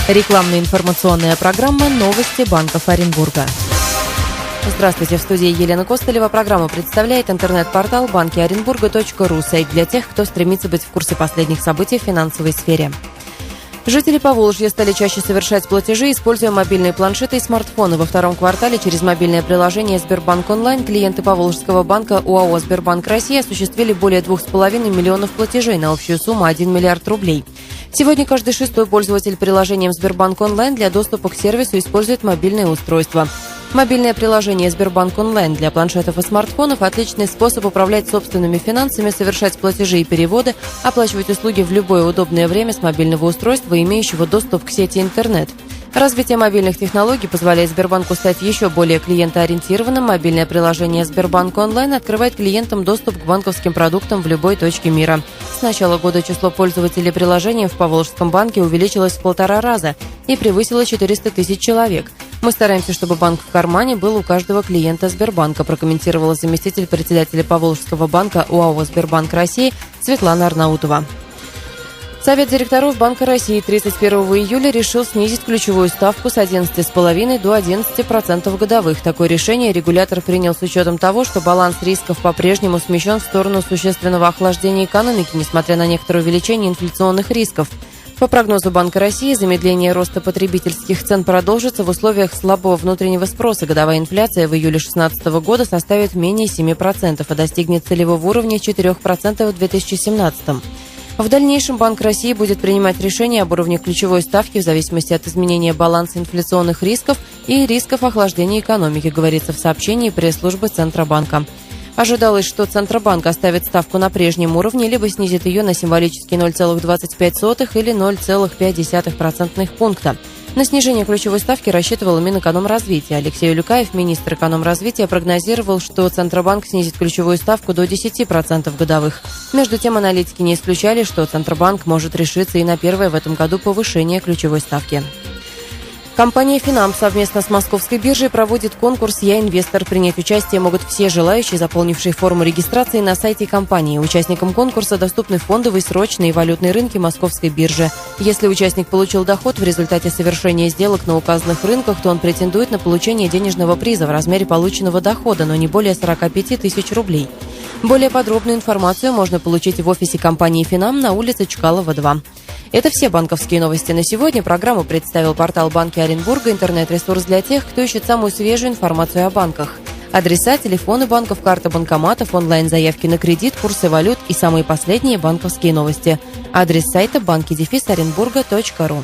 Рекламная информационная программа «Новости банков Оренбурга». Здравствуйте, в студии Елена Костылева. Программу представляет интернет-портал банкиоренбурга.ру, сайт для тех, кто стремится быть в курсе последних событий в финансовой сфере. Жители Поволжья стали чаще совершать платежи, используя мобильные планшеты и смартфоны. Во втором квартале через мобильное приложение «Сбербанк онлайн» клиенты Поволжского банка ОАО «Сбербанк России» осуществили более 2,5 миллионов платежей на общую сумму 1 миллиард рублей. Сегодня каждый шестой пользователь приложением «Сбербанк онлайн» для доступа к сервису использует мобильное устройство. Мобильное приложение «Сбербанк онлайн» для планшетов и смартфонов – отличный способ управлять собственными финансами, совершать платежи и переводы, оплачивать услуги в любое удобное время с мобильного устройства, имеющего доступ к сети интернет. Развитие мобильных технологий позволяет Сбербанку стать еще более клиентоориентированным. Мобильное приложение «Сбербанк онлайн» открывает клиентам доступ к банковским продуктам в любой точке мира. С начала года число пользователей приложения в Поволжском банке увеличилось в 1,5 раза и превысило 400 тысяч человек. «Мы стараемся, чтобы банк в кармане был у каждого клиента Сбербанка», прокомментировала заместитель председателя Поволжского банка ОАО «Сбербанк России» Светлана Арнаутова. Совет директоров Банка России 31 июля решил снизить ключевую ставку с 11,5% до 11% годовых. Такое решение регулятор принял с учетом того, что баланс рисков по-прежнему смещен в сторону существенного охлаждения экономики, несмотря на некоторое увеличение инфляционных рисков. По прогнозу Банка России, замедление роста потребительских цен продолжится в условиях слабого внутреннего спроса. Годовая инфляция в июле 2016 года составит менее 7%, а достигнет целевого уровня 4% в 2017. В дальнейшем Банк России будет принимать решения об уровне ключевой ставки в зависимости от изменения баланса инфляционных рисков и рисков охлаждения экономики, говорится в сообщении пресс-службы Центробанка. Ожидалось, что Центробанк оставит ставку на прежнем уровне, либо снизит ее на символические 0,25 или 0,5% пункта. На снижение ключевой ставки рассчитывал Минэкономразвития. Алексей Улюкаев, министр экономразвития, прогнозировал, что Центробанк снизит ключевую ставку до 10% годовых. Между тем, аналитики не исключали, что Центробанк может решиться и на первое в этом году повышение ключевой ставки. Компания «Финам» совместно с Московской биржей проводит конкурс «Я инвестор». Принять участие могут все желающие, заполнившие форму регистрации на сайте компании. Участникам конкурса доступны фондовые, срочные и валютные рынки Московской биржи. Если участник получил доход в результате совершения сделок на указанных рынках, то он претендует на получение денежного приза в размере полученного дохода, но не более 45 тысяч рублей. Более подробную информацию можно получить в офисе компании «Финам» на улице Чкалова, 2. Это все банковские новости на сегодня. Программу представил портал Банки Оренбурга, интернет-ресурс для тех, кто ищет самую свежую информацию о банках. Адреса, телефоны банков, карты банкоматов, онлайн-заявки на кредит, курсы валют и самые последние банковские новости. Адрес сайта banki-orenburga.ru.